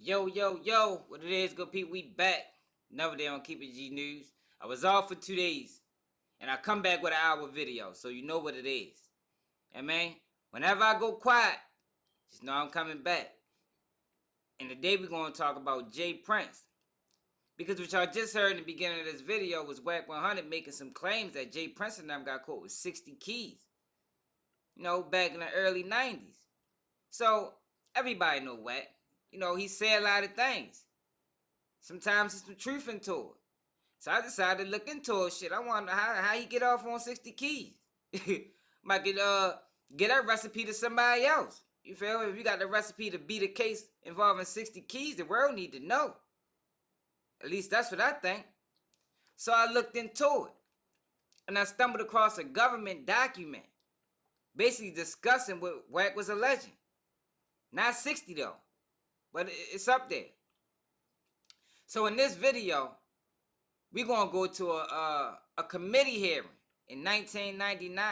Yo, what it is, good people, we back. Another day on Keep It G News. I was off for 2 days, and I come back with an hour video, so you know what it is. And man, whenever I go quiet, just know I'm coming back. And today we're going to talk about Jay Prince. Because what y'all just heard in the beginning of this video was Wack 100 making some claims that Jay Prince and them got caught with 60 keys. You know, back in the early 90s. So, everybody know Wack. You know, he said a lot of things. Sometimes it's some truth into it. So I decided to look into it. Shit, I wonder how he get off on 60 keys. Might get that recipe to somebody else. You feel me? If you got the recipe to beat a case involving 60 keys, the world need to know. At least that's what I think. So I looked into it. And I stumbled across a government document basically discussing what Wack was alleging. Not 60 though, but it's up there. So in this video, we're going to go to a committee hearing in 1999.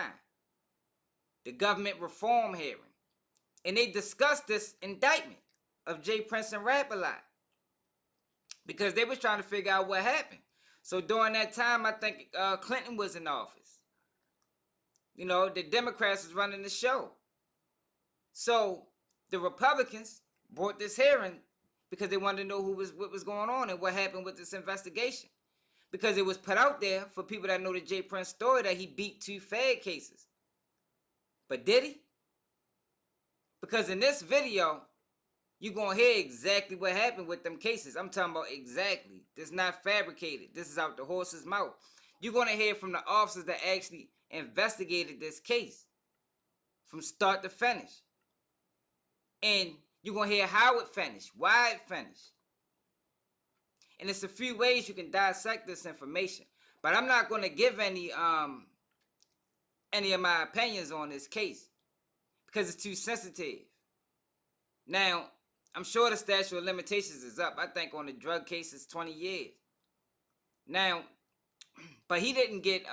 The government reform hearing. And they discussed this indictment of Jay Prince and Rap-A-Lot. Because they was trying to figure out what happened. So during that time, I think Clinton was in office. You know, the Democrats was running the show. So the Republicans brought this hearing because they wanted to know what was going on and what happened with this investigation. Because it was put out there for people that know the Jay Prince story that he beat 2 fed cases. But did he? Because in this video, you're going to hear exactly what happened with them cases. I'm talking about exactly. This is not fabricated. This is out the horse's mouth. You're going to hear from the officers that actually investigated this case from start to finish. And you're going to hear how it finished, why it finished. And it's a few ways you can dissect this information. But I'm not going to give any of my opinions on this case because it's too sensitive. Now, I'm sure the statute of limitations is up. I think on the drug case it's 20 years. Now, but he didn't get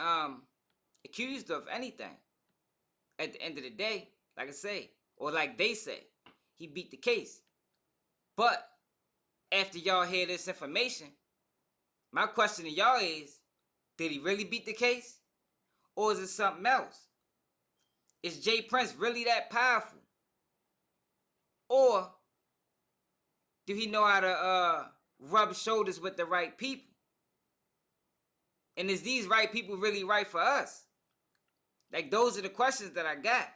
accused of anything. At the end of the day, like I say, or like they say, he beat the case. But after y'all hear this information, my question to y'all is, did he really beat the case? Or is it something else? Is Jay Prince really that powerful? Or do he know how to rub shoulders with the right people? And is these right people really right for us? Like, those are the questions that I got.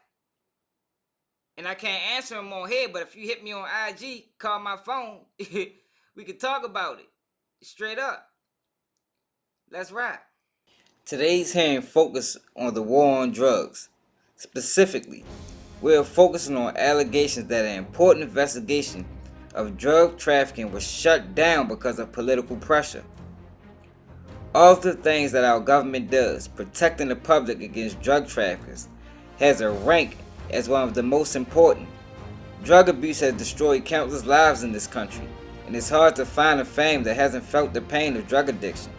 And I can't answer them on here, but if you hit me on IG, call my phone, we can talk about it. Straight up. Let's rap. Today's hearing focus on the war on drugs. Specifically, we're focusing on allegations that an important investigation of drug trafficking was shut down because of political pressure. All of the things that our government does, protecting the public against drug traffickers, has a rank as one of the most important. Drug abuse has destroyed countless lives in this country, and it's hard to find a family that hasn't felt the pain of drug addiction.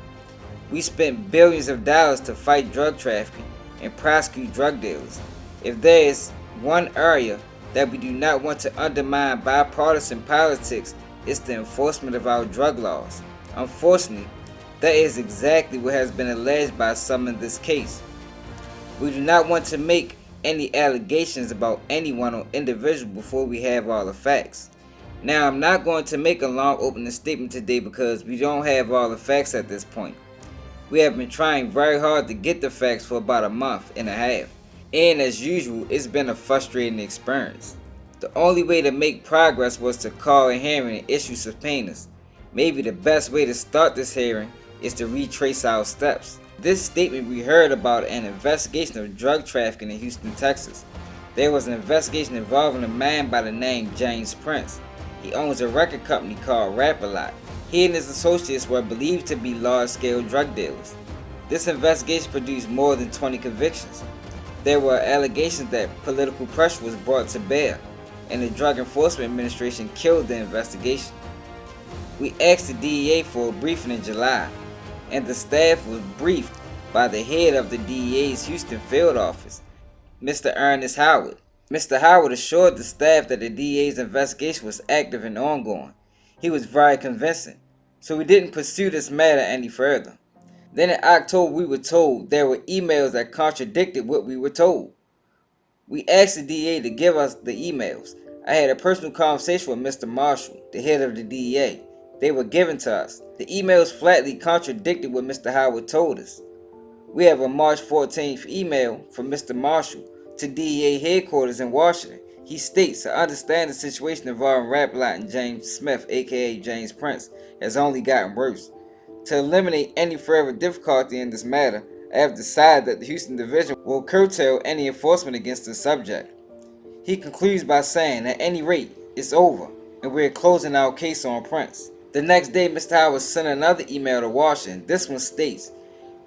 We spent billions of dollars to fight drug trafficking and prosecute drug dealers. If there is one area that we do not want to undermine bipartisan politics, it's the enforcement of our drug laws. Unfortunately, that is exactly what has been alleged by some in this case. We do not want to make any allegations about anyone or individual before we have all the facts. Now, I'm not going to make a long opening statement today because we don't have all the facts at this point. We have been trying very hard to get the facts for about a month and a half. And as usual, it's been a frustrating experience. The only way to make progress was to call a hearing and issue subpoenas. Maybe the best way to start this hearing is to retrace our steps. This statement we heard about an investigation of drug trafficking in Houston, Texas. There was an investigation involving a man by the name James Prince. He owns a record company called Rap-A-Lot. He and his associates were believed to be large-scale drug dealers. This investigation produced more than 20 convictions. There were allegations that political pressure was brought to bear, and the Drug Enforcement Administration killed the investigation. We asked the DEA for a briefing in July, and the staff was briefed by the head of the DEA's Houston field office, Mr. Ernest Howard. Mr. Howard assured the staff that the DEA's investigation was active and ongoing. He was very convincing, so we didn't pursue this matter any further. Then in October we were told there were emails that contradicted what we were told. We asked the DEA to give us the emails. I had a personal conversation with Mr. Marshall, the head of the DEA. They were given to us. The emails flatly contradicted what Mr. Howard told us. We have a March 14th email from Mr. Marshall to DEA headquarters in Washington. He states, I understand the situation involving Rap-A-Lot and James Smith, aka James Prince, has only gotten worse. To eliminate any further difficulty in this matter, I have decided that the Houston Division will curtail any enforcement against the subject. He concludes by saying, at any rate, it's over, and we're closing our case on Prince. The next day, Mr. Howard sent another email to Washington. This one states,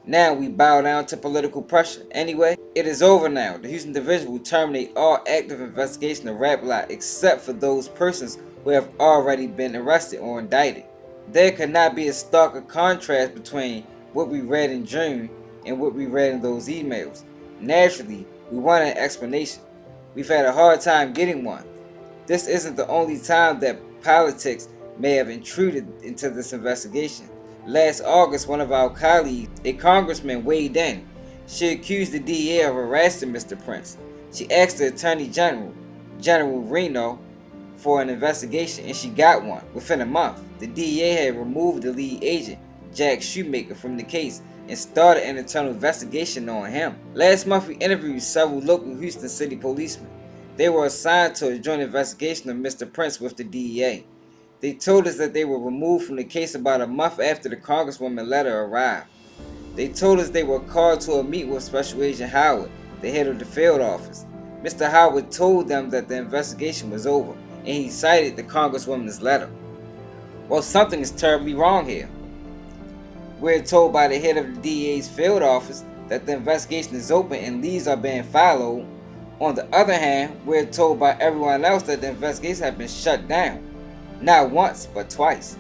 now we bow down to political pressure. Anyway, it is over now. The Houston Division will terminate all active investigation of Rap-A-Lot except for those persons who have already been arrested or indicted. There could not be a starker contrast between what we read in June and what we read in those emails. Naturally, we want an explanation. We've had a hard time getting one. This isn't the only time that politics may have intruded into this investigation. Last August, one of our colleagues, a congressman, weighed in. She accused the DA of arresting Mr. Prince. She asked the Attorney General, General Reno, for an investigation, and she got one. Within a month, the DEA had removed the lead agent, Jack Shoemaker, from the case and started an internal investigation on him. Last month, we interviewed several local Houston City policemen. They were assigned to a joint investigation of Mr. Prince with the DEA. They told us that they were removed from the case about a month after the Congresswoman letter arrived. They told us they were called to a meeting with Special Agent Howard, the head of the field office. Mr. Howard told them that the investigation was over, and he cited the Congresswoman's letter. Well, something is terribly wrong here. We're told by the head of the DEA's field office that the investigation is open and leads are being followed. On the other hand, we're told by everyone else that the investigation has been shut down. Not once, but twice.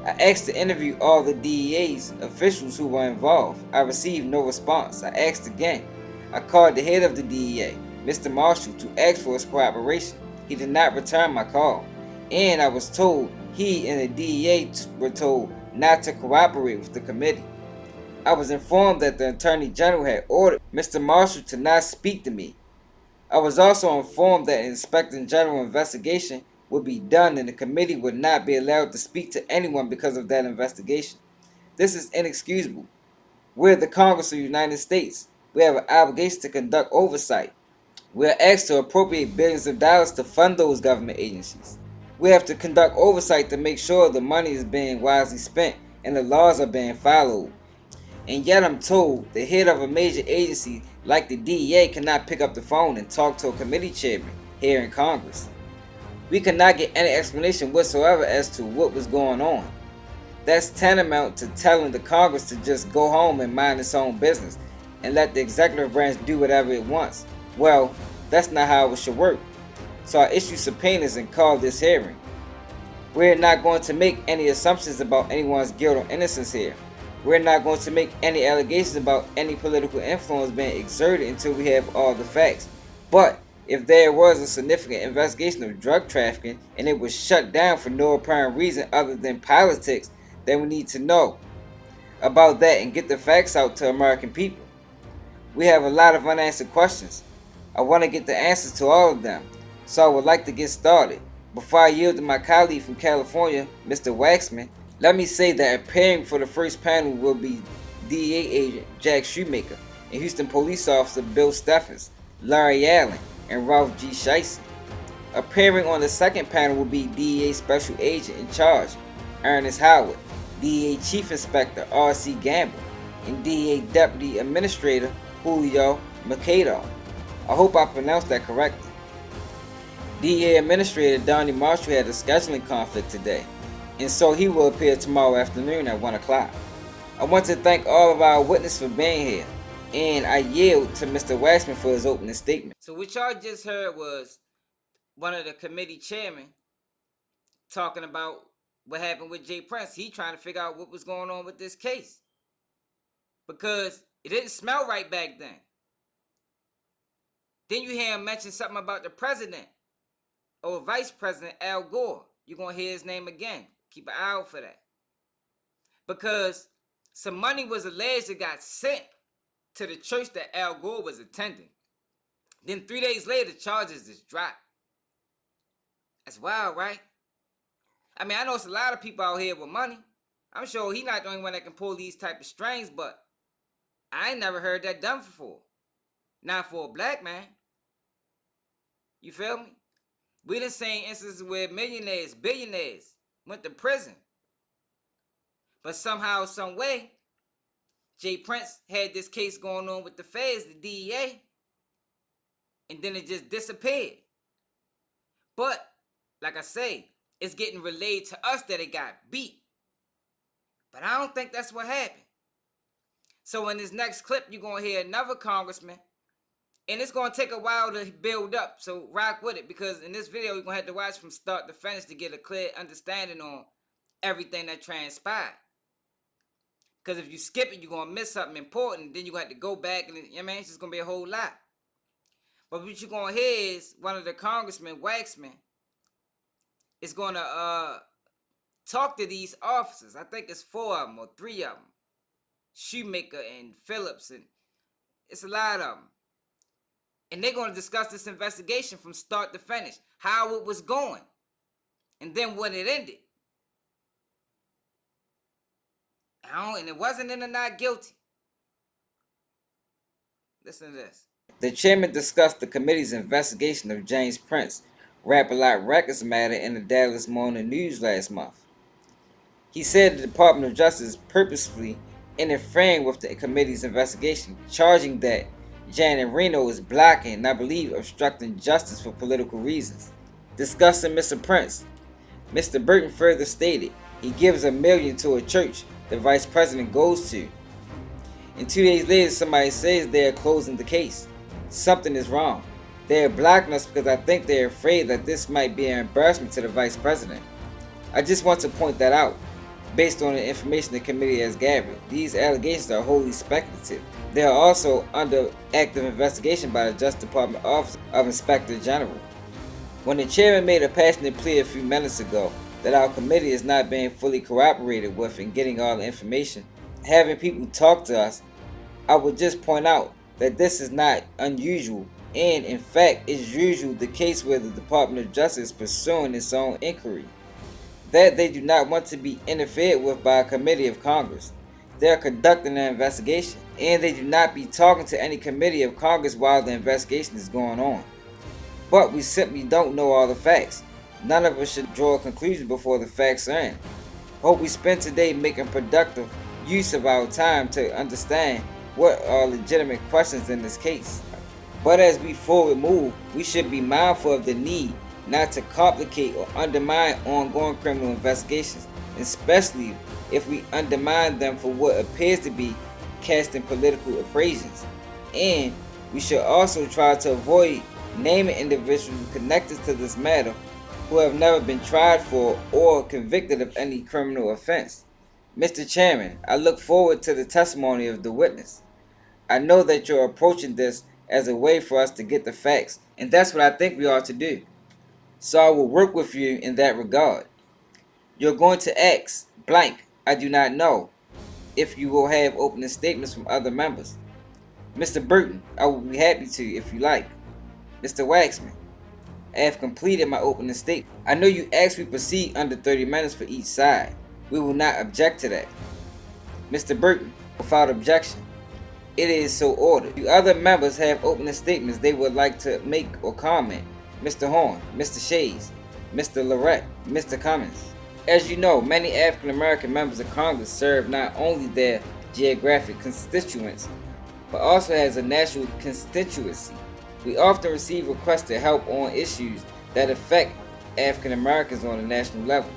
I asked to interview all the DEA's officials who were involved. I received no response. I asked again. I called the head of the DEA, Mr. Marshall, to ask for his cooperation. He did not return my call. And I was told he and the DEA were told not to cooperate with the committee. I was informed that the Attorney General had ordered Mr. Marshall to not speak to me. I was also informed that an Inspector General investigation would be done and the committee would not be allowed to speak to anyone because of that investigation. This is inexcusable. We're the Congress of the United States. We have an obligation to conduct oversight. We are asked to appropriate billions of dollars to fund those government agencies. We have to conduct oversight to make sure the money is being wisely spent and the laws are being followed. And yet I'm told the head of a major agency like the DEA cannot pick up the phone and talk to a committee chairman here in Congress. We cannot get any explanation whatsoever as to what was going on. That's tantamount to telling the Congress to just go home and mind its own business and let the executive branch do whatever it wants. Well, that's not how it should work. So I issue subpoenas and call this hearing. We're not going to make any assumptions about anyone's guilt or innocence here. We're not going to make any allegations about any political influence being exerted until we have all the facts. But if there was a significant investigation of drug trafficking and it was shut down for no apparent reason other than politics, then we need to know about that and get the facts out to American people. We have a lot of unanswered questions. I want to get the answers to all of them, so I would like to get started. Before I yield to my colleague from California, Mr. Waxman, let me say that appearing for the first panel will be DEA agent Jack Shoemaker and Houston Police Officer Bill Steffens, Larry Allen, and Ralph G. Scheisse. Appearing on the second panel will be DEA Special Agent in Charge, Ernest Howard, DEA Chief Inspector R.C. Gamble, and DEA Deputy Administrator Julio Mercado. I hope I pronounced that correctly. DEA Administrator Donnie Marshall had a scheduling conflict today, and so he will appear tomorrow afternoon at 1 o'clock. I want to thank all of our witnesses for being here, and I yield to Mr. Waxman for his opening statement. So what y'all just heard was one of the committee chairmen talking about what happened with Jay Prince. He trying to figure out what was going on with this case, because it didn't smell right back then. Then you hear him mention something about the president or Vice President Al Gore. You're going to hear his name again. Keep an eye out for that. Because some money was alleged that got sent to the church that Al Gore was attending. Then 3 days later, charges just dropped. That's wild, right? I mean, I know it's a lot of people out here with money. I'm sure he's not the only one that can pull these type of strings, but I ain't never heard that done before. Not for a black man. You feel me? We done seen instances where millionaires, billionaires went to prison. But somehow, some way, Jay Prince had this case going on with the feds, the DEA, and then it just disappeared. But, like I say, it's getting relayed to us that it got beat. But I don't think that's what happened. So in this next clip, you're going to hear another congressman, and it's going to take a while to build up, so rock with it, because in this video, you're going to have to watch from start to finish to get a clear understanding on everything that transpired. Because if you skip it, you're going to miss something important, then you're going to have to go back, and you know what I mean? It's just going to be a whole lot. But what you're going to hear is one of the congressmen, Waxman, is going to talk to these officers. I think it's 4 of them or 3 of them. Shoemaker and Phillips, and it's a lot of them. And they're going to discuss this investigation from start to finish, how it was going, and then when it ended. And it wasn't in a not guilty. Listen to this. The chairman discussed the committee's investigation of James Prince Rap-A-Lot Records matter in the Dallas Morning News last month. He said the Department of Justice purposefully interfering with the committee's investigation, charging that Janet Reno is blocking and I believe obstructing justice for political reasons. Discussing Mr. Prince, Mr. Burton further stated he gives $1 million to a church the vice president goes to. And 2 days later, somebody says they are closing the case. Something is wrong. They are blocking us because I think they are afraid that this might be an embarrassment to the vice president. I just want to point that out. Based on the information the committee has gathered, these allegations are wholly speculative. They are also under active investigation by the Justice Department Office of Inspector General. When the chairman made a passionate plea a few minutes ago that our committee is not being fully cooperated with in getting all the information, having people talk to us, I would just point out that this is not unusual and in fact is usually the case where the Department of Justice is pursuing its own inquiry. That they do not want to be interfered with by a committee of Congress. They are conducting an investigation, and they do not be talking to any committee of Congress while the investigation is going on. But we simply don't know all the facts. None of us should draw a conclusion before the facts are in. Hope we spend today making productive use of our time to understand what are legitimate questions in this case. But as we forward move, we should be mindful of the need not to complicate or undermine ongoing criminal investigations, especially if we undermine them for what appears to be casting political appraisals. And we should also try to avoid naming individuals connected to this matter who have never been tried for or convicted of any criminal offense. Mr. Chairman, I look forward to the testimony of the witness. I know that you're approaching this as a way for us to get the facts, and that's what I think we ought to do. So I will work with you in that regard. You're going to ask, blank, I do not know, if you will have opening statements from other members. Mr. Burton, I will be happy to if you like. Mr. Waxman, I have completed my opening statement. I know you asked we proceed under 30 minutes for each side. We will not object to that. Mr. Burton, without objection. It is so ordered. Do other members have opening statements they would like to make or comment? Mr. Horn, Mr. Shays, Mr. Lorette, Mr. Cummins. As you know, many African American members of Congress serve not only their geographic constituents, but also as a national constituency. We often receive requests to help on issues that affect African Americans on a national level.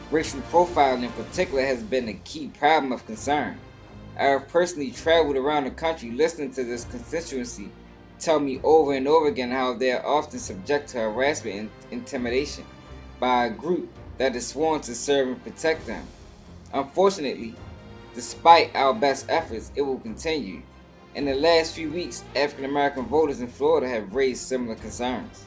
Racial profiling in particular has been a key problem of concern. I have personally traveled around the country listening to this constituency tell me over and over again how they are often subject to harassment and intimidation by a group that is sworn to serve and protect them. Unfortunately, despite our best efforts, it will continue. In the last few weeks, African American voters in Florida have raised similar concerns.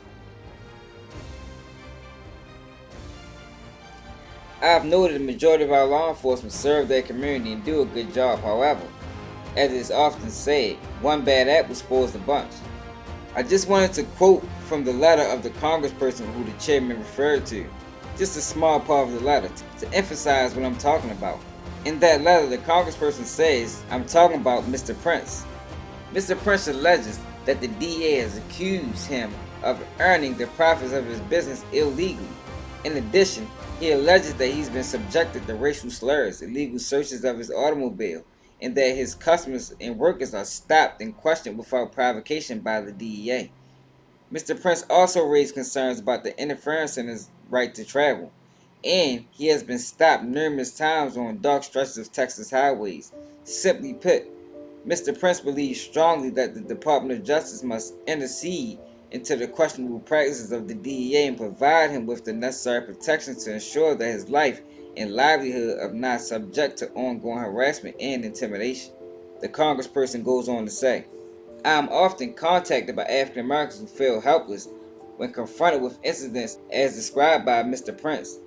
I've noted the majority of our law enforcement serve their community and do a good job. However, as is often said, one bad apple spoils the bunch. I just wanted to quote from the letter of the congressperson who the chairman referred to, just a small part of the letter, to emphasize what I'm talking about. In that letter, the congressperson says, I'm talking about Mr. Prince. Mr. Prince alleges that the DA has accused him of earning the profits of his business illegally. In addition, he alleges that he's been subjected to racial slurs, illegal searches of his automobile, and that his customers and workers are stopped and questioned without provocation by the DEA. Mr. Prince also raised concerns about the interference in his right to travel, and he has been stopped numerous times on dark stretches of Texas highways. Simply put, Mr. Prince believes strongly that the Department of Justice must intercede into the questionable practices of the DEA and provide him with the necessary protections to ensure that his life and livelihood are not subject to ongoing harassment and intimidation. The congressperson goes on to say, I am often contacted by African Americans who feel helpless when confronted with incidents as described by Mr. Prince.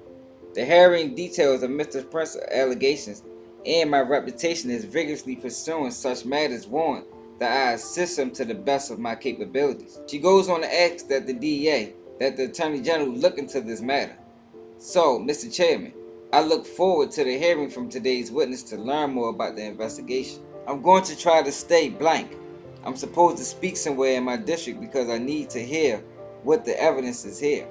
The harrowing details of Mr. Prince's allegations and my reputation as vigorously pursuing such matters warrant that I assist him to the best of my capabilities. She goes on to ask that the DEA, that the Attorney General look into this matter. So, Mr. Chairman, I look forward to the hearing from today's witness to learn more about the investigation. I'm going to try to stay blank. I'm supposed to speak somewhere in my district because I need to hear what the evidence is here.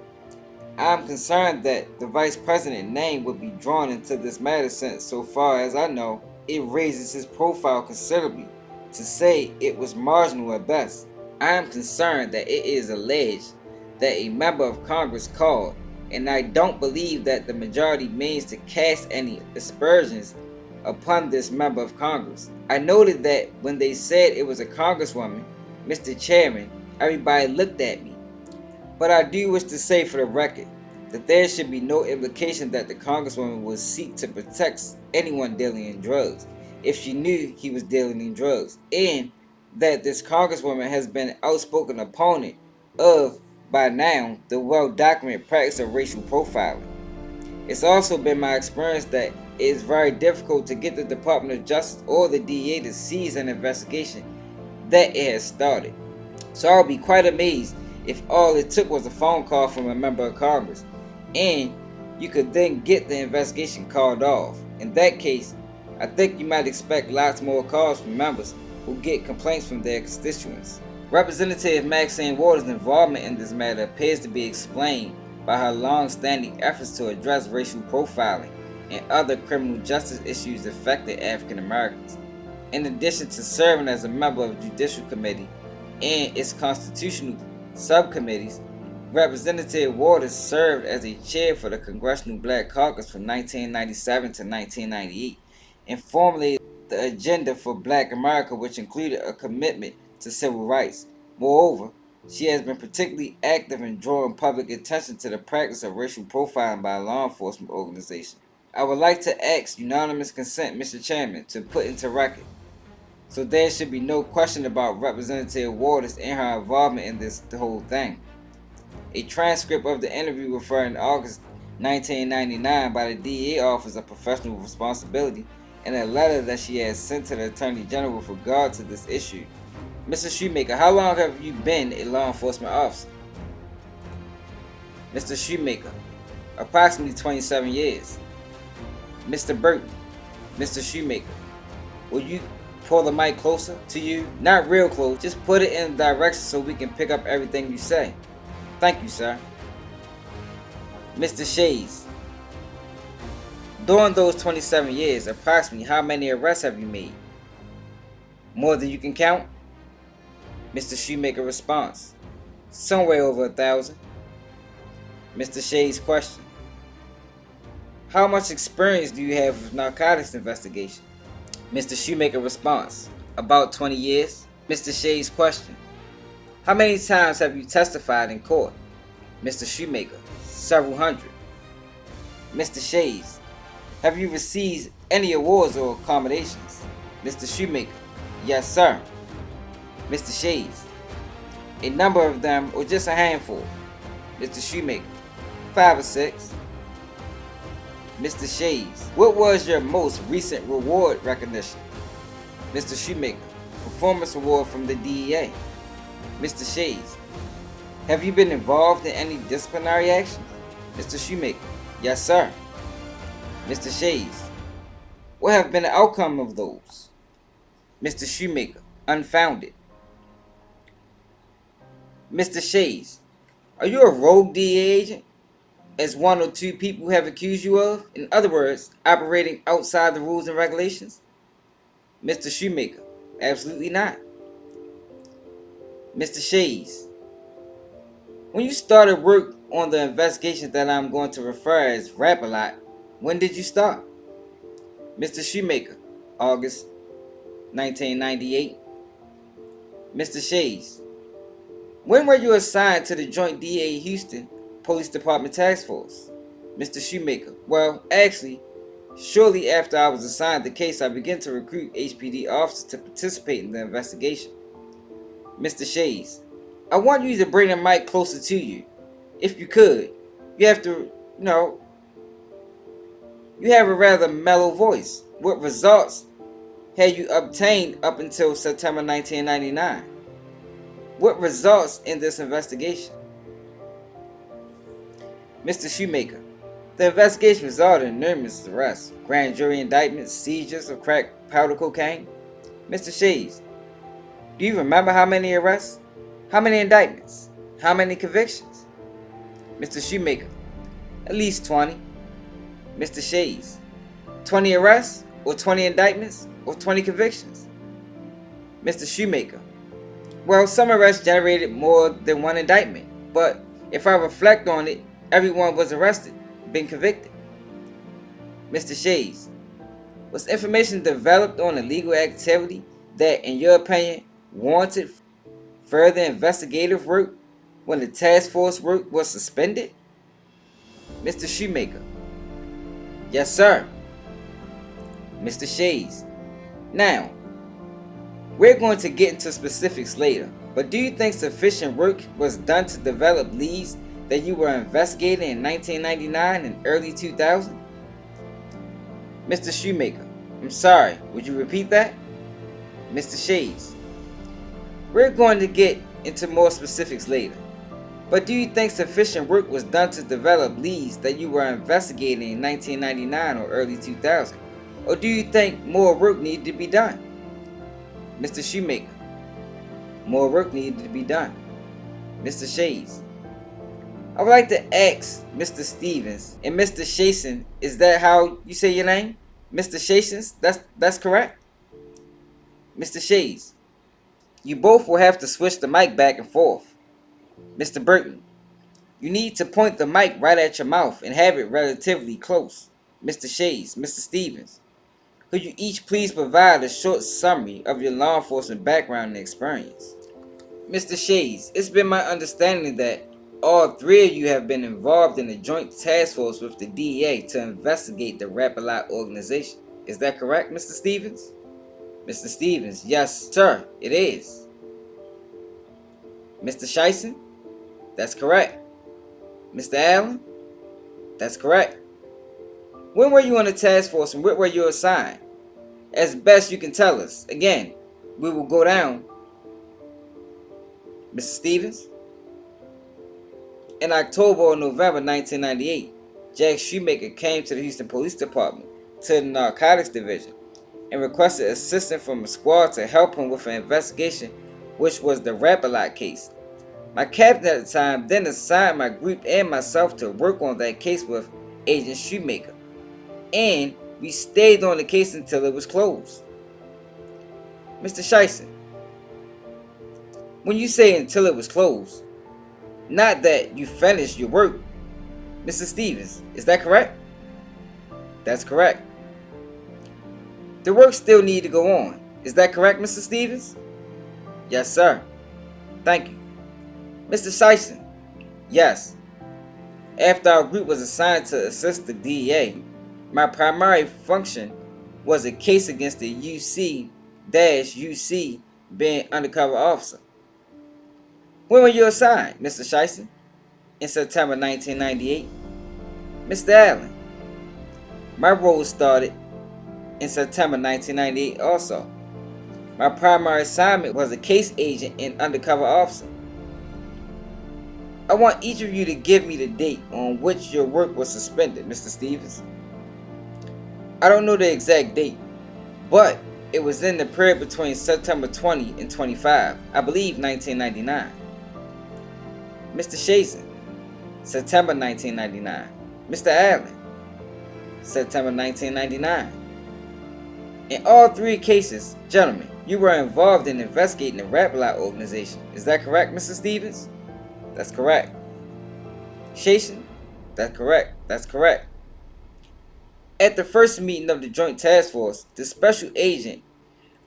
I'm concerned that the vice president's name would be drawn into this matter since, so far as I know, it raises his profile considerably, to say it was marginal at best. I am concerned that it is alleged that a member of Congress called, and I don't believe that the majority means to cast any aspersions upon this member of Congress. I noted that when they said it was a congresswoman, Mr. Chairman, everybody looked at me. But I do wish to say for the record that there should be no implication that the congresswoman would seek to protect anyone dealing in drugs if she knew he was dealing in drugs, and that this congresswoman has been an outspoken opponent of, by now, the well-documented practice of racial profiling. It's also been my experience that it is very difficult to get the Department of Justice or the DEA to seize an investigation that it has started. So I'll be quite amazed if all it took was a phone call from a member of Congress, and you could then get the investigation called off. In that case, I think you might expect lots more calls from members who get complaints from their constituents. Representative Maxine Waters' involvement in this matter appears to be explained by her long-standing efforts to address racial profiling and other criminal justice issues affecting African Americans. In addition to serving as a member of the Judicial Committee and its constitutional subcommittees, Representative Waters served as a chair for the Congressional Black Caucus from 1997 to 1998 and formulated the agenda for Black America, which included a commitment to civil rights. Moreover, she has been particularly active in drawing public attention to the practice of racial profiling by law enforcement organizations. I would like to ask unanimous consent, Mr. Chairman, to put into record, so there should be no question about Representative Waters and her involvement in the whole thing. A transcript of the interview with her in August 1999 by the DEA Office of Professional Responsibility and a letter that she has sent to the Attorney General with regard to this issue. Mr. Shoemaker, how long have you been a law enforcement officer? Mr. Shoemaker, approximately 27 years. Mr. Burton, Mr. Shoemaker, will you pull the mic closer to you? Not real close, just put it in the direction so we can pick up everything you say. Thank you, sir. Mr. Shays, during those 27 years, approximately how many arrests have you made? More than you can count? Mr. Shoemaker response, somewhere over 1,000. Mr. Shays question, how much experience do you have with narcotics investigation? Mr. Shoemaker response, about 20 years. Mr. Shays question, how many times have you testified in court? Mr. Shoemaker, several hundred. Mr. Shays, have you received any awards or accommodations? Mr. Shoemaker, yes sir. Mr. Shays, a number of them or just a handful? Mr. Shoemaker, 5 or 6. Mr. Shades, what was your most recent reward recognition? Mr. Shoemaker, performance award from the DEA. Mr. Shades, have you been involved in any disciplinary action? Mr. Shoemaker, yes sir. Mr. Shades, what have been the outcome of those? Mr. Shoemaker, unfounded. Mr. Shades, are you a rogue DEA agent, as one or two people have accused you of? In other words, operating outside the rules and regulations? Mr. Shoemaker, absolutely not. Mr. Shades, when you started work on the investigation that I'm going to refer as Rap-A-Lot, when did you start? Mr. Shoemaker, August 1998. Mr. Shades, when were you assigned to the Joint DA Houston Police Department Task Force? Mr. Shoemaker, well, actually, shortly after I was assigned the case, I began to recruit HPD officers to participate in the investigation. Mr. Shades, I want you to bring the mic closer to you. If you could. You have to, you have a rather mellow voice. What results had you obtained up until September 1999? What results in this investigation? Mr. Shoemaker, the investigation resulted in numerous arrests, grand jury indictments, seizures of crack powder cocaine. Mr. Shades, do you remember how many arrests? How many indictments? How many convictions? Mr. Shoemaker, at least 20. Mr. Shades, 20 arrests or 20 indictments or 20 convictions? Mr. Shoemaker, well, some arrests generated more than one indictment, but if I reflect on it, everyone was arrested, been convicted. Mr. Shades, was information developed on illegal activity that, in your opinion, warranted further investigative work when the task force work was suspended? Mr. Shoemaker, yes sir. Mr. Shades, now, we're going to get into specifics later, but do you think sufficient work was done to develop leads that you were investigating in 1999 and early 2000? Mr. Shoemaker, I'm sorry, would you repeat that? Mr. Shades, we're going to get into more specifics later, but do you think sufficient work was done to develop leads that you were investigating in 1999 or early 2000? Or do you think more work needed to be done? Mr. Shoemaker, more work needed to be done. Mr. Shades, I would like to ask Mr. Stevens and Mr. Shason, is that how you say your name? Mr. Shason, that's correct? Mr. Shades, you both will have to switch the mic back and forth. Mr. Burton, you need to point the mic right at your mouth and have it relatively close. Mr. Shades, Mr. Stevens, could you each please provide a short summary of your law enforcement background and experience? Mr. Shades, it's been my understanding that all three of you have been involved in a joint task force with the DEA to investigate the Rap-A-Lot organization. Is that correct, Mr. Stevens? Mr. Stevens, yes, sir, it is. Mr. Shison, that's correct. Mr. Allen, that's correct. When were you on the task force and where were you assigned? As best you can tell us. Again, we will go down. Mr. Stevens, in October or November 1998, Jack Shoemaker came to the Houston Police Department, to the Narcotics Division, and requested assistance from a squad to help him with an investigation, which was the Rap-A-Lot case. My captain at the time then assigned my group and myself to work on that case with Agent Shoemaker, and we stayed on the case until it was closed. Mr. Shison, when you say until it was closed, not that you finished your work. Mr. Stevens, is that correct? That's correct. The work still needed to go on. Is that correct, Mr. Stevens? Yes, sir. Thank you. Mr. Shison, yes. After our group was assigned to assist the DEA, my primary function was a case against the UC-UC being undercover officer. When were you assigned, Mr. Shison? In September 1998. Mr. Allen, My role started in September 1998 also. My primary assignment was a case agent and undercover officer. I want each of you to give me the date on which your work was suspended, Mr. Stevens. I don't know the exact date, but it was in the period between September 20 and 25, I believe 1999. Mr. Shazen, September 1999. Mr. Allen, September 1999. In all three cases, gentlemen, you were involved in investigating the RAP-BLOT organization. Is that correct, Mr. Stevens? That's correct. Shazen? That's correct. That's correct. At the first meeting of the Joint Task Force, the Special Agent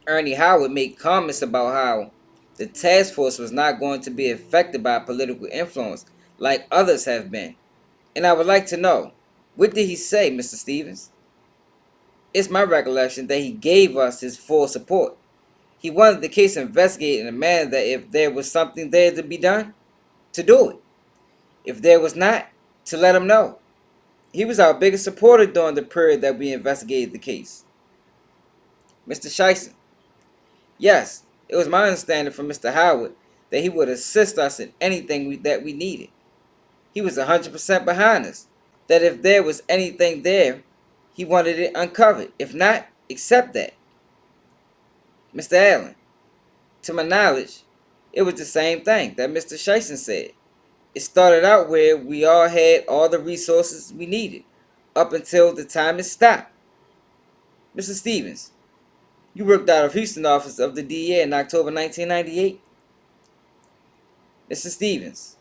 Ernie Howard made comments about how the task force was not going to be affected by political influence like others have been. And I would like to know, what did he say, Mr. Stevens? It's my recollection that he gave us his full support. He wanted the case investigated in a manner that if there was something there to be done, to do it. If there was not, to let him know. He was our biggest supporter during the period that we investigated the case. Mr. Scheisen. Yes, it was my understanding from Mr. Howard that he would assist us in anything that we needed. He was 100% behind us, that if there was anything there, he wanted it uncovered. If not, accept that. Mr. Allen, to my knowledge, it was the same thing that Mr. Scheisen said. It started out where we all had all the resources we needed, up until the time it stopped. Mr. Stevens, you worked out of Houston office of the DEA in October 1998? Mr. Stevens,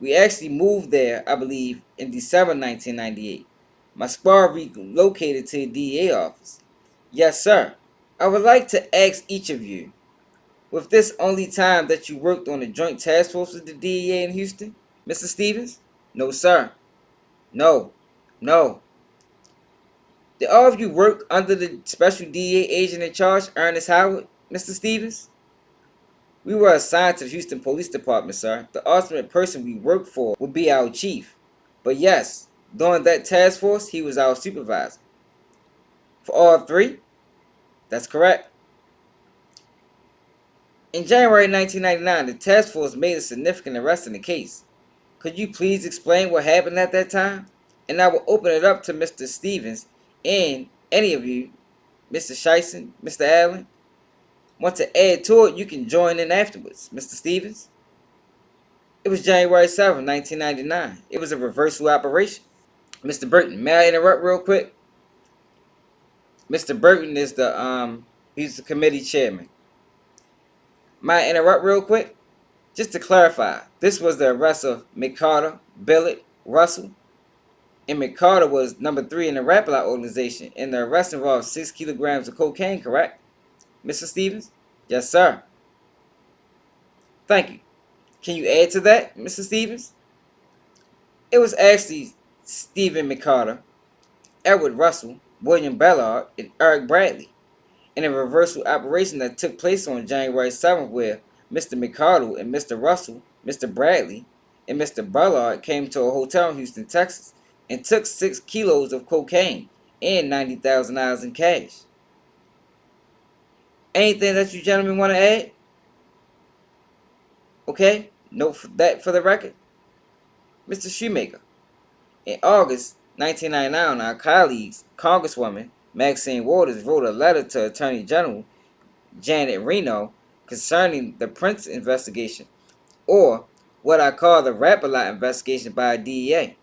we actually moved there, I believe, in December 1998. My squad relocated to the DEA office. Yes, sir. I would like to ask each of you, was this only time that you worked on the Joint Task Force with the DEA in Houston, Mr. Stevens? No, sir. No. No. Did all of you work under the special DEA agent in charge, Ernest Howard, Mr. Stevens? We were assigned to the Houston Police Department, sir. The ultimate person we worked for would be our chief. But yes, during that task force, he was our supervisor. For all three? That's correct. In January 1999, the task force made a significant arrest in the case. Could you please explain what happened at that time? And I will open it up to Mr. Stevens and any of you, Mr. Scheisen, Mr. Allen, want to add to it, you can join in afterwards. Mr. Stevens? It was January 7, 1999. It was a reversal operation. Mr. Burton, may I interrupt real quick? Mr. Burton is he's the committee chairman. May I interrupt real quick? Just to clarify, this was the arrest of McCarter, Billett, Russell, and McCarter was number 3 in the RAP-BLOT organization, and the arrest involved 6 kilograms of cocaine, correct? Mr. Stevens? Yes, sir. Thank you. Can you add to that, Mr. Stevens? It was actually Stephen McCarter, Edward Russell, William Ballard, and Eric Bradley in a reversal operation that took place on January 7th where Mr. McCarter and Mr. Russell, Mr. Bradley, and Mr. Ballard came to a hotel in Houston, Texas and took 6 kilos of cocaine and $90,000 in cash. Anything that you gentlemen want to add? Okay, note that for the record. Mr. Shoemaker, in August 1999, our colleagues, Congresswoman Maxine Waters, wrote a letter to Attorney General Janet Reno concerning the Prince investigation, or what I call the RAP-BLOT investigation by DEA.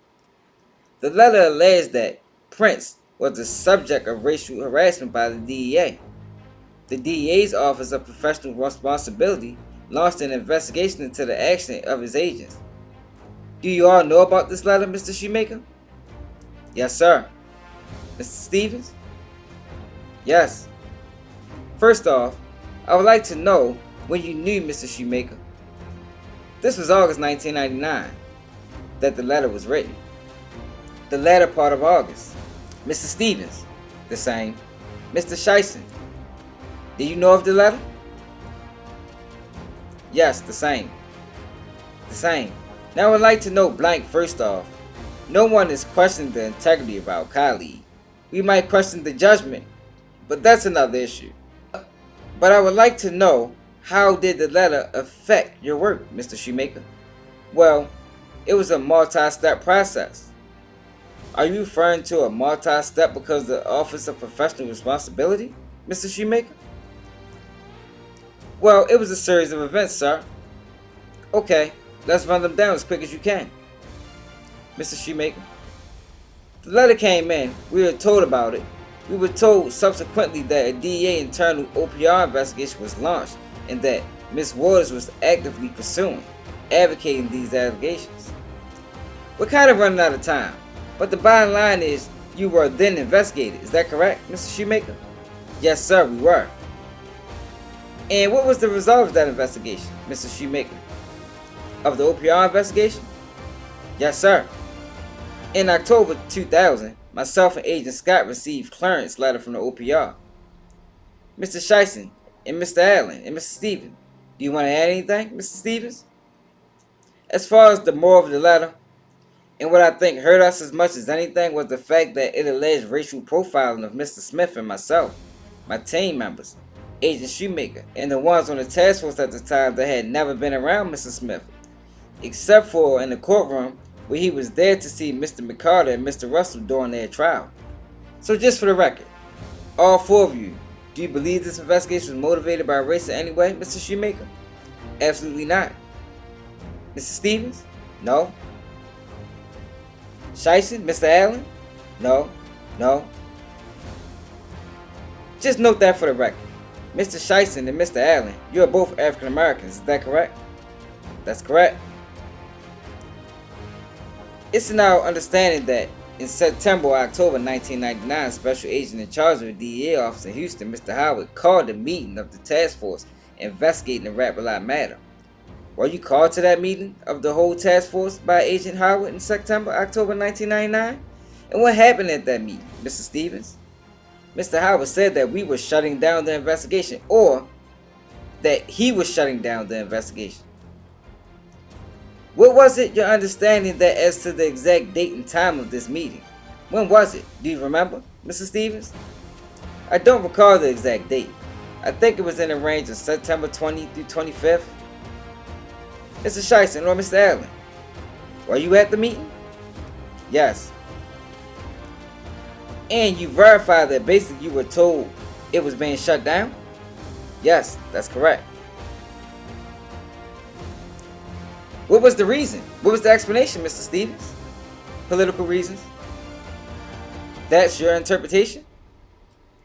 The letter alleged that Prince was the subject of racial harassment by the DEA. The DEA's Office of Professional Responsibility launched an investigation into the action of his agents. Do you all know about this letter, Mr. Shoemaker? Yes, sir. Mr. Stevens? Yes. First off, I would like to know when you knew Mr. Shoemaker. This was August 1999 that the letter was written. The latter part of August. Mr. Stevens? The same. Mr. Scheisen? Do you know of the letter? Yes, the same. The same. Now I would like to know blank first off. No one is questioning the integrity of our colleague. we might question the judgment, but that's another issue. But I would like to know, how did the letter affect your work, Mr. Shoemaker? Well, it was a multi-step process. Are you referring to a multi-step because of the Office of Professional Responsibility, Mr. Shoemaker? Well, it was a series of events, sir. Okay, let's run them down as quick as you can. Mr. Shoemaker, the letter came in, we were told about it. We were told subsequently that a DEA internal OPR investigation was launched and that Ms. Waters was actively pursuing, advocating these allegations. We're kind of running out of time, but the bottom line is you were then investigated. Is that correct, Mr. Shoemaker? Yes, sir, we were. And what was the result of that investigation, Mr. Shoemaker? Of the OPR investigation? Yes, sir. In October 2000, myself and Agent Scott received clearance letter from the OPR. Mr. Shieston and Mr. Allen and Mr. Stevens, do you want to add anything, Mr. Stevens? As far as the moral of the letter, and what I think hurt us as much as anything was the fact that it alleged racial profiling of Mr. Smith and myself, my team members, Agent Shoemaker, and the ones on the task force at the time that had never been around Mr. Smith, except for in the courtroom where he was there to see Mr. McCarter and Mr. Russell during their trial. So just for the record, all four of you, do you believe this investigation was motivated by race in any way, Mr. Shoemaker? Absolutely not. Mr. Stevens? No. Shieston? Mr. Allen? No. No. Just note that for the record. Mr. Shieston and Mr. Allen, you are both African Americans, is that correct? That's correct. It's in our understanding that in September or October 1999, Special Agent in charge of the DEA office in Houston, Mr. Howard, called a meeting of the task force investigating the Rap-A-Lot matter. Were you called to that meeting of the whole task force by Agent Howard in September, October 1999? And what happened at that meeting, Mr. Stevens? Mr. Howard said that we were shutting down the investigation, or that he was shutting down the investigation. What was it your understanding that as to the exact date and time of this meeting? When was it? Do you remember, Mr. Stevens? I don't recall the exact date. I think it was in the range of September 20th through 25th. Mr. Shieston or Mr. Allen, were you at the meeting? Yes. And you verified that basically you were told it was being shut down? Yes, that's correct. What was the reason? What was the explanation, Mr. Stevens? Political reasons? That's your interpretation?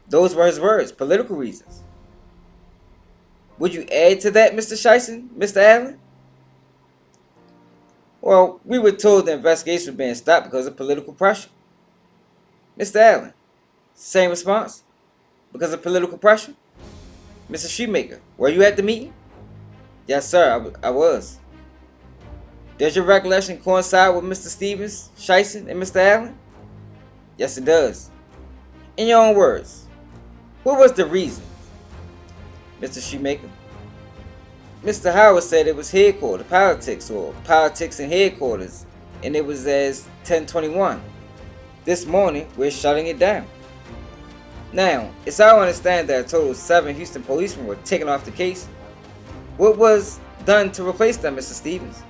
Those were his words, political reasons. Would you add to that, Mr. Shieston, Mr. Allen? Well, we were told the investigation was being stopped because of political pressure. Mr. Allen, same response? Because of political pressure? Mr. Shoemaker, were you at the meeting? Yes, sir, I was. Does your recollection coincide with Mr. Stevens, Shieston, and Mr. Allen? Yes, it does. In your own words, what was the reason, Mr. Shoemaker? Mr. Howard said it was headquarters politics, or politics and headquarters, and it was as 10:21. This morning, we're shutting it down. Now, it's our understanding that a total of 7 Houston policemen were taken off the case. What was done to replace them, Mr. Stevens?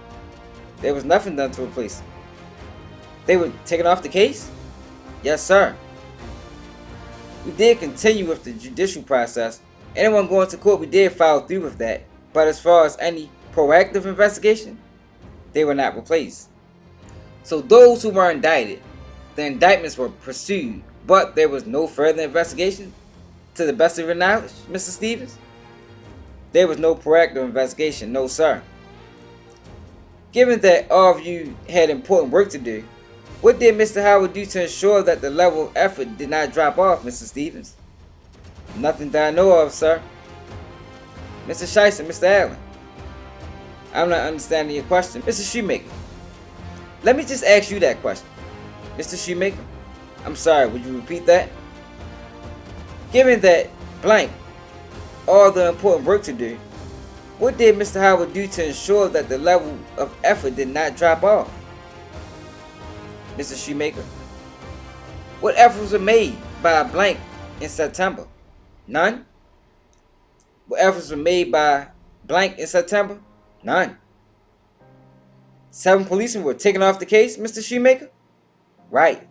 There was nothing done to replace them. They were taken off the case? Yes, sir. We did continue with the judicial process. Anyone going to court, we did follow through with that. But as far as any proactive investigation, they were not replaced. So those who were indicted, the indictments were pursued, but there was no further investigation to the best of your knowledge, Mr. Stevens? There was no proactive investigation, no sir. Given that all of you had important work to do, what did Mr. Howard do to ensure that the level of effort did not drop off, Mr. Stevens? Nothing that I know of, sir. Mr. Shieston, Mr. Allen, I'm not understanding your question. Mr. Shoemaker, let me just ask you that question. Mr. Shoemaker, I'm sorry, would you repeat that? Given that blank, all the important work to do, what did Mr. Howard do to ensure that the level of effort did not drop off? Mr. Shoemaker, What efforts were made by blank in September? None. What efforts were made by blank in September? None. 7 policemen were taken off the case, Mr. Shoemaker? Right.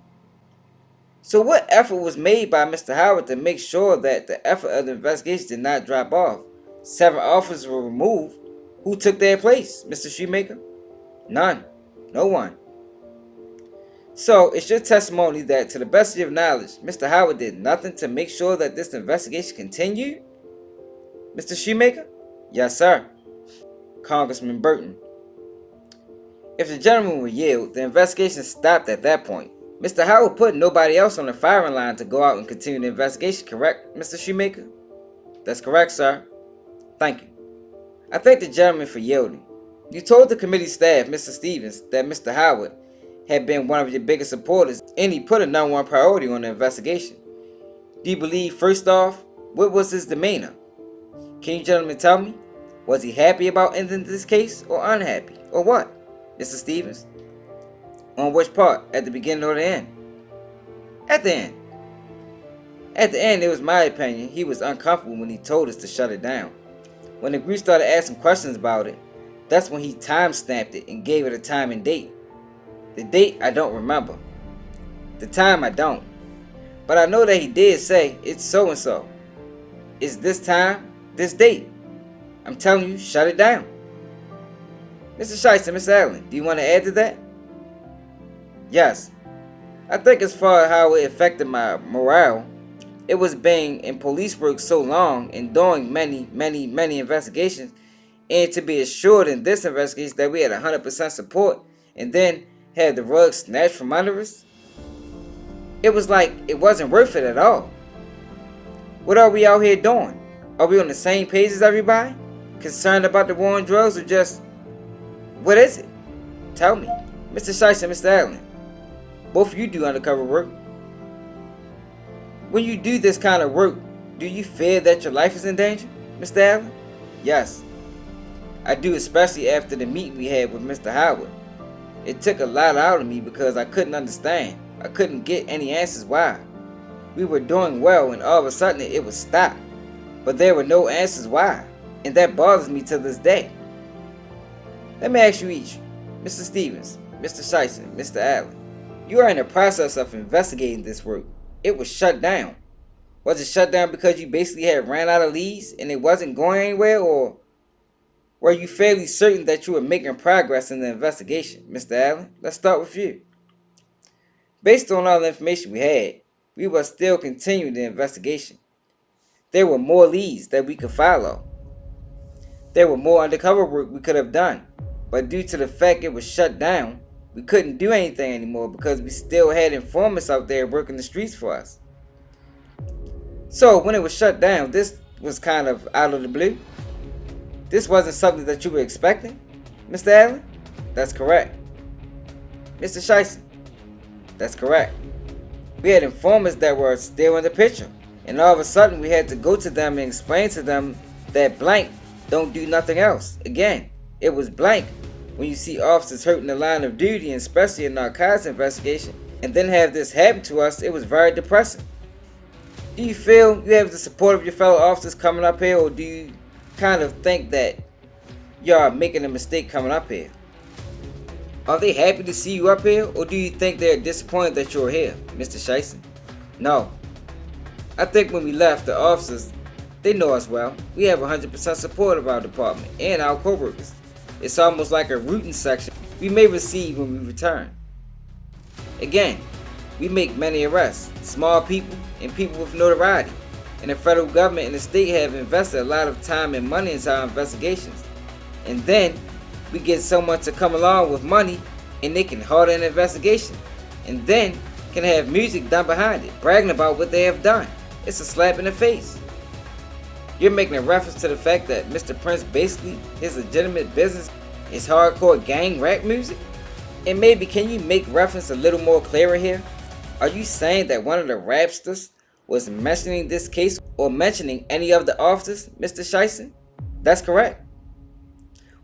So what effort was made by Mr. Howard to make sure that the effort of the investigation did not drop off? 7 officers were removed. Who took their place, Mr. Shoemaker? None. No one. So it's your testimony that, to the best of your knowledge, Mr. Howard did nothing to make sure that this investigation continued? Mr. Shoemaker? Yes, sir. Congressman Burton. If the gentleman would yield, the investigation stopped at that point. Mr. Howard put nobody else on the firing line to go out and continue the investigation, correct, Mr. Shoemaker? That's correct, sir. Thank you. I thank the gentleman for yielding. You told the committee staff, Mr. Stevens, that Mr. Howard had been one of your biggest supporters and he put a #1 priority on the investigation. Do you believe, first off, what was his demeanor? Can you gentlemen tell me? Was he happy about ending this case or unhappy? Or what, Mr. Stevens? On which part? At the beginning or the end? At the end. At the end, it was my opinion he was uncomfortable when he told us to shut it down. When the group started asking questions about it, that's when he time-stamped it and gave it a time and date. The date I don't remember. The time I don't. But I know that he did say it's so-and-so. It's this time, this date. I'm telling you, shut it down. Mr. Shice and Mr. Allen, do you want to add to that? Yes. I think as far as how it affected my morale, it was being in police work so long and doing many investigations, and to be assured in this investigation that we had 100% support and then had the rug snatched from under us. It was like it wasn't worth it at all. What are we out here doing? Are we on the same page as everybody? Concerned about the war on drugs, or just, what is it? Tell me. Mr. Shice and Mr. Allen, both of you do undercover work. When you do this kind of work, do you fear that your life is in danger, Mr. Allen? Yes. I do, especially after the meeting we had with Mr. Howard. It took a lot out of me because I couldn't understand. I couldn't get any answers why. We were doing well and all of a sudden it would stop. But there were no answers why. And that bothers me to this day. Let me ask you each, Mr. Stevens, Mr. Shice, Mr. Allen. You are in the process of investigating this work. It was shut down. Was it shut down because you basically had ran out of leads and it wasn't going anywhere, or were you fairly certain that you were making progress in the investigation, Mr. Allen? Let's start with you. Based on all the information we had, we were still continuing the investigation. There were more leads that we could follow. There were more undercover work we could have done, but due to the fact it was shut down, we couldn't do anything anymore because we still had informants out there working the streets for us. So when it was shut down, this was kind of out of the blue. This wasn't something that you were expecting, Mr. Allen? That's correct. Mr. Shice? That's correct. We had informants that were still in the picture, and all of a sudden we had to go to them and explain to them that blank don't do nothing else. Again, it was blank. When you see officers hurt in the line of duty, and especially a narcotics investigation, and then have this happen to us, it was very depressing. Do you feel you have the support of your fellow officers coming up here, or do you kind of think that y'all are making a mistake coming up here? Are they happy to see you up here, or do you think they're disappointed that you're here, Mr. Shice? No. I think when we left, the officers, they know us well. We have 100% support of our department and our co-workers. It's almost like a rooting section we may receive when we return. Again, we make many arrests, small people and people with notoriety, and the federal government and the state have invested a lot of time and money into our investigations. And then we get someone to come along with money and they can halt an investigation, and then can have music done behind it, bragging about what they have done. It's a slap in the face. You're making a reference to the fact that Mr. Prince basically, his legitimate business is hardcore gang rap music? And maybe can you make reference a little more clearer here? Are you saying that one of the rapsters was mentioning this case or mentioning any of the officers, Mr. Shice? That's correct.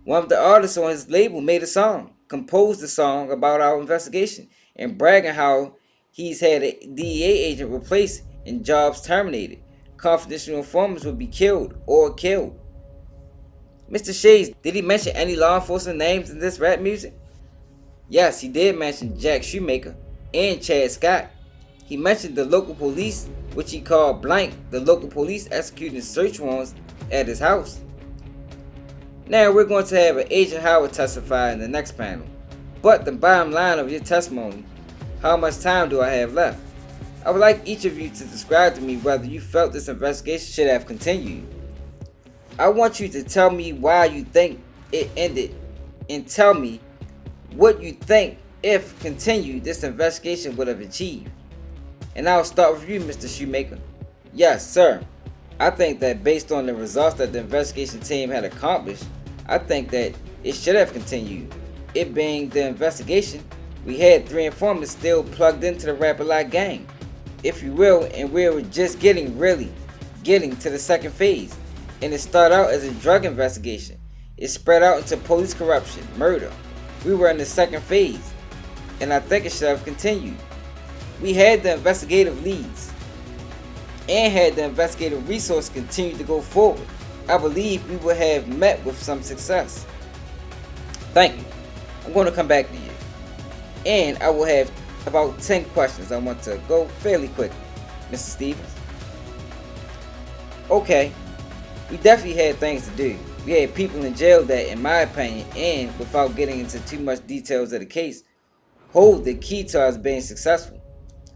One of the artists on his label made a song, composed a song about our investigation, and bragging how he's had a DEA agent replaced and jobs terminated. Confidential informants would be killed or killed. Mr. Shades, did he mention any law enforcement names in this rap music? Yes, he did mention Jack Shoemaker and Chad Scott. He mentioned the local police, which he called blank, the local police executing search warrants at his house. Now we're going to have Agent Howard testify in the next panel. But the bottom line of your testimony, how much time do I have left? I would like each of you to describe to me whether you felt this investigation should have continued. I want you to tell me why you think it ended and tell me what you think if continued this investigation would have achieved. And I'll start with you, Mr. Shoemaker. Yes, sir. I think that based on the results that the investigation team had accomplished, I think that it should have continued. It being the investigation, we had 3 informants still plugged into the Rap-A-Lot gang, if you will, and we were just really getting to the second phase. And it started out as a drug investigation. It spread out into police corruption, murder. We were in the second phase, and I think it should have continued. We had the investigative leads and had the investigative resource continue to go forward. I believe we would have met with some success. Thank you. I'm going to come back to you, and I will have about 10 questions. I want to go fairly quickly, Mr. Stevens. Okay, we definitely had things to do. We had people in jail that, in my opinion, and without getting into too much details of the case, hold the key to us being successful.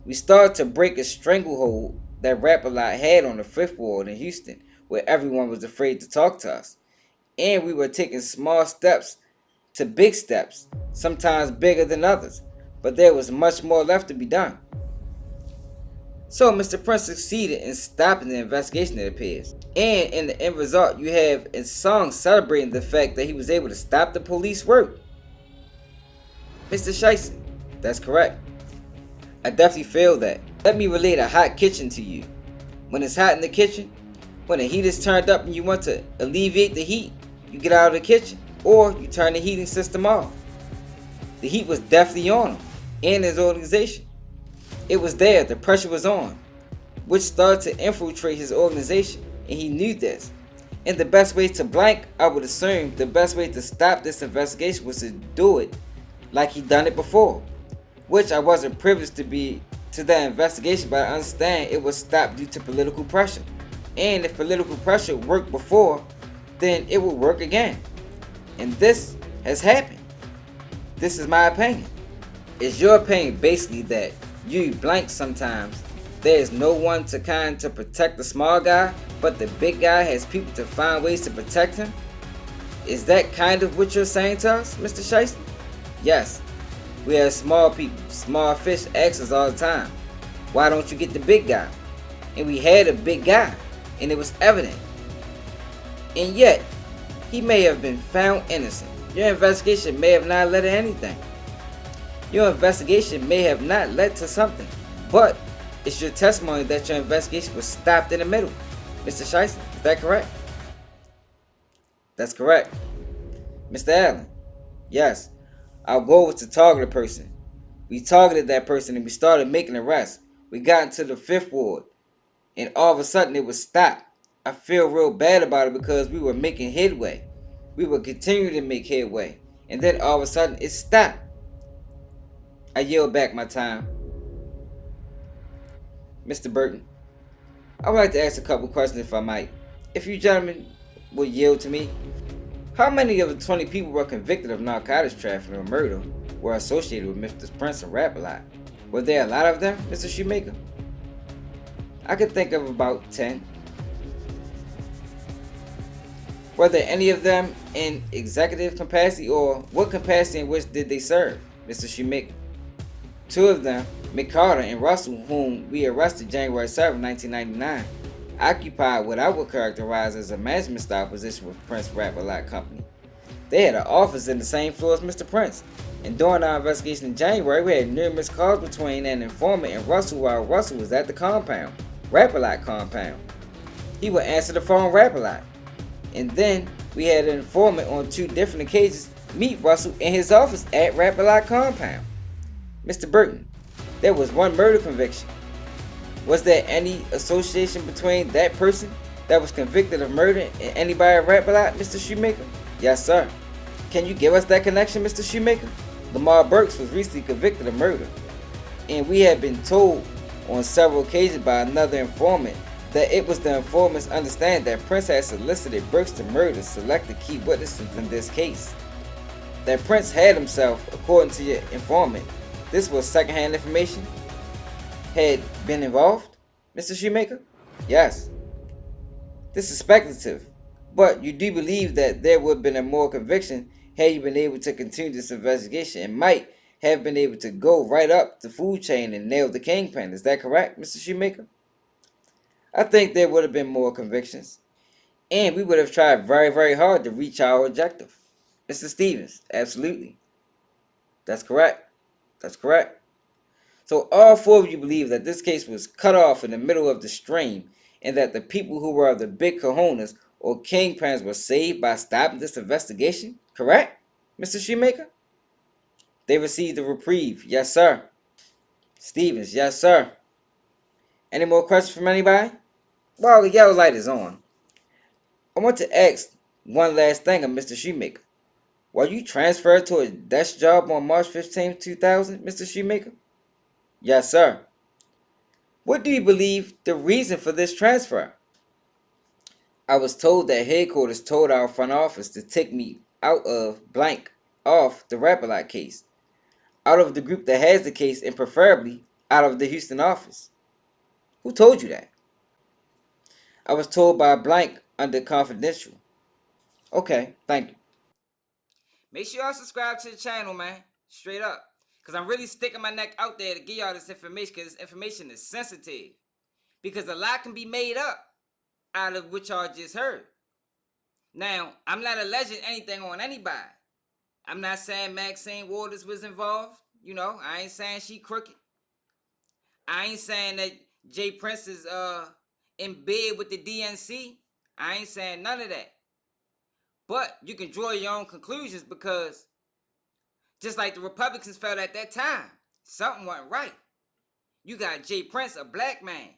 We started to break a stranglehold that Rap-A-Lot had on the 5th Ward in Houston, where everyone was afraid to talk to us. And we were taking small steps to big steps, sometimes bigger than others, but there was much more left to be done. So Mr. Prince succeeded in stopping the investigation, it appears. And in the end result, you have a song celebrating the fact that he was able to stop the police work. Mr. Shiesty, that's correct. I definitely feel that. Let me relate a hot kitchen to you. When it's hot in the kitchen, when the heat is turned up and you want to alleviate the heat, you get out of the kitchen, or you turn the heating system off. The heat was definitely on him and his organization. It was there, the pressure was on, which started to infiltrate his organization, and he knew this. And the best way to blank, I would assume, the best way to stop this investigation was to do it like he done it before, which I wasn't privileged to be to that investigation, but I understand it was stopped due to political pressure. And if political pressure worked before, then it will work again. And this has happened. This is my opinion. Is your opinion basically that you blank sometimes there is no one to protect the small guy, but the big guy has people to find ways to protect him? Is that kind of what you're saying to us, Mr. Shiesty? Yes. We have small people, small fish ask us all the time, why don't you get the big guy? And we had a big guy, and it was evident. And yet, he may have been found innocent. Your investigation may have not led to anything. Your investigation may have not led to something, but it's your testimony that your investigation was stopped in the middle. Mr. Shiesty, is that correct? That's correct. Mr. Allen, yes. Our goal was to target a person. We targeted that person and we started making arrests. We got into the 5th Ward and all of a sudden it was stopped. I feel real bad about it because we were making headway. We were continuing to make headway. And then all of a sudden it stopped. I yield back my time. Mr. Burton, I would like to ask a couple questions if I might. If you gentlemen would yield to me. How many of the 20 people were convicted of narcotics trafficking or murder were associated with Mr. Prince and Rap-A-Lot? Were there a lot of them, Mr. Shoemaker? I could think of about 10. Were there any of them in executive capacity, or what capacity in which did they serve, Mr. Shoemaker? 2 of them, McCarter and Russell, whom we arrested January 7, 1999, occupied what I would characterize as a management style position with Prince Rap-A-Lot Company. They had an office in the same floor as Mr. Prince, and during our investigation in January, we had numerous calls between an informant and Russell while Russell was at the compound, Rap-A-Lot compound. He would answer the phone Rap-A-Lot, and then we had an informant on 2 different occasions meet Russell in his office at Rap-A-Lot compound. Mr. Burton, there was one murder conviction. Was there any association between that person that was convicted of murder and anybody at Rap-A-Lot, Mr. Shoemaker? Yes, sir. Can you give us that connection, Mr. Shoemaker? Lamar Burks was recently convicted of murder, and we have been told on several occasions by another informant that it was the informant's understanding that Prince had solicited Burks to murder selected key witnesses in this case. That Prince had himself, according to your informant, this was secondhand information, had been involved, Mr. Shoemaker? Yes. This is speculative, but you do believe that there would have been a more conviction had you been able to continue this investigation and might have been able to go right up the food chain and nail the kingpin. Is that correct, Mr. Shoemaker? I think there would have been more convictions, and we would have tried very, very hard to reach our objective. Mr. Stevens, absolutely. That's correct. That's correct. So all four of you believe that this case was cut off in the middle of the stream and that the people who were the big kahunas or kingpins were saved by stopping this investigation? Correct, Mr. Shoemaker? They received a reprieve. Yes, sir. Stevens, yes, sir. Any more questions from anybody? While the yellow light is on, I want to ask one last thing of Mr. Shoemaker. Were you transferred to a desk job on March 15, 2000, Mr. Shoemaker? Yes, sir. What do you believe the reason for this transfer? I was told that headquarters told our front office to take me out of blank off the Rap-A-Lot case, out of the group that has the case, and preferably out of the Houston office. Who told you that? I was told by blank under confidential. Okay, thank you. Make sure y'all subscribe to the channel, man. Straight up. Because I'm really sticking my neck out there to give y'all this information, because this information is sensitive. Because a lot can be made up out of what y'all just heard. Now, I'm not alleging anything on anybody. I'm not saying Maxine Waters was involved. You know, I ain't saying she crooked. I ain't saying that Jay Prince is in bed with the DNC. I ain't saying none of that. But you can draw your own conclusions, because just like the Republicans felt at that time, something wasn't right. You got Jay Prince, a black man,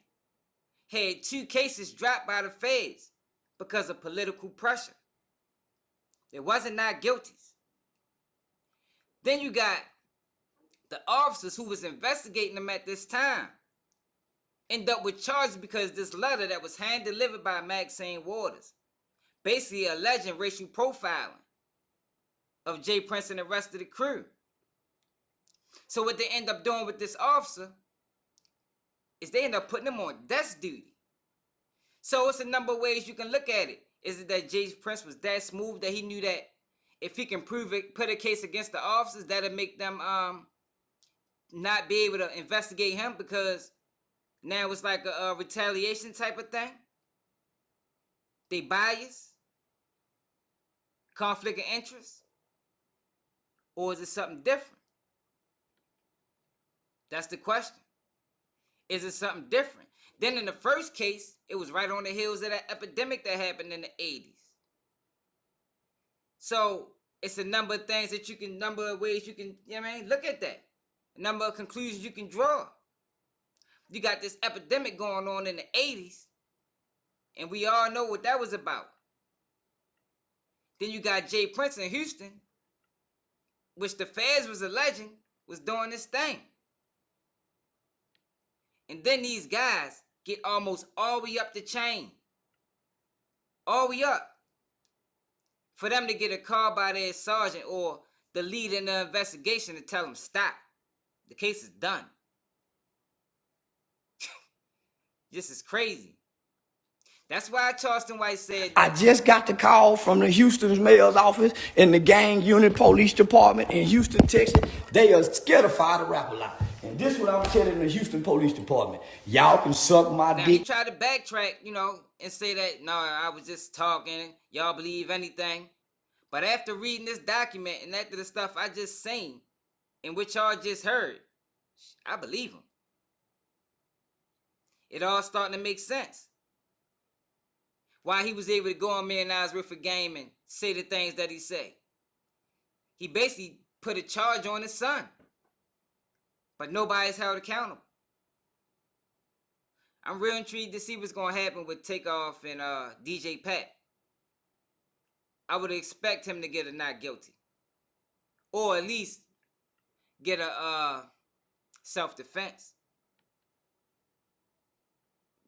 had 2 cases dropped by the feds because of political pressure. It wasn't not guilties. Then you got the officers who was investigating them at this time end up with charges because this letter that was hand delivered by Maxine Waters, basically alleging racial profiling of Jay Prince and the rest of the crew. So what they end up doing with this officer is they end up putting him on desk duty. So it's a number of ways you can look at it. Is it that Jay Prince was that smooth that he knew that if he can prove it, put a case against the officers, that'll make them not be able to investigate him, because now it's like a retaliation type of thing? They bias? Conflict of interest? Or is it something different? That's the question. Is it something different? Then in the first case, it was right on the heels of that epidemic that happened in the 80s. So it's a number of things that you can, number of ways you can, you know what I mean, look at that. A number of conclusions you can draw. You got this epidemic going on in the 80s, and we all know what that was about. Then you got Jay Prince in Houston, which the feds was alleging was doing this thing. And then these guys get almost all the way up the chain. All the way up. For them to get a call by their sergeant or the lead in the investigation to tell them, stop. The case is done. This is crazy. That's why Charleston White said, I just got the call from the Houston mayor's office and the gang unit police department in Houston, Texas. They are scared of fire to Rap-A-Lot. And this is what I'm telling the Houston police department. Y'all can suck my dick. He tried to backtrack, and say that, no, I was just talking. Y'all believe anything. But after reading this document and after the stuff I just seen and what y'all just heard, I believe him. It all starting to make sense. Why he was able to go on Million Eyes Worth of Game and say the things that he say. He basically put a charge on his son. but nobody's held accountable. I'm real intrigued to see what's going to happen with Takeoff and DJ Pat. I would expect him to get a not guilty. Or at least get a self-defense.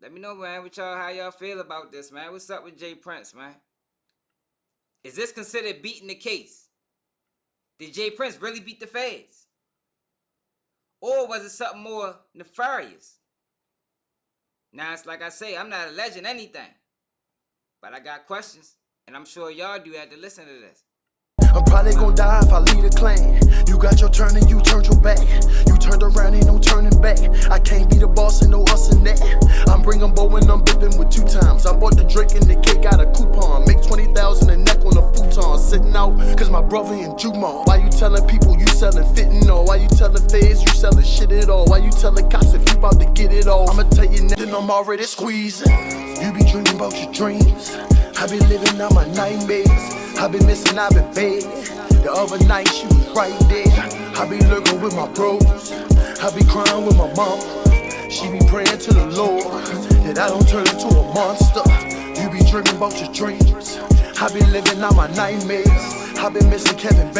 Let me know, man, what y'all, how y'all feel about this, man. What's up with Jay Prince, man? Is this considered beating the case? Did Jay Prince really beat the feds? Or was it something more nefarious? Now, it's like I say, I'm not alleging anything. But I got questions. And I'm sure y'all do have to listen to this. I'm probably gonna die if I lead a clan. You got your turn and you turned your back. You turned around, ain't no turning back. I can't be the boss and no us and that. I'm bringing Bo and I'm bipping with 2 times. I bought the Drake and the cake got a coupon. Make 20,000 a neck on a futon. Sitting out, cause my brother in Jumon. Why you telling people you selling fentanyl? Why you telling feds you selling shit at all? Why you telling cops if you about to get it all? I'ma tell you now, then I'm already squeezing. You be dreaming about your dreams. I be living out my nightmares. I been missing, I been bad. The other night she was right there. I be lurking with my bros. I be crying with my mom. She be praying to the Lord that I don't turn into a monster. You be dreaming about your dreams. I be living out my nightmares. I been missing Kevin Bates.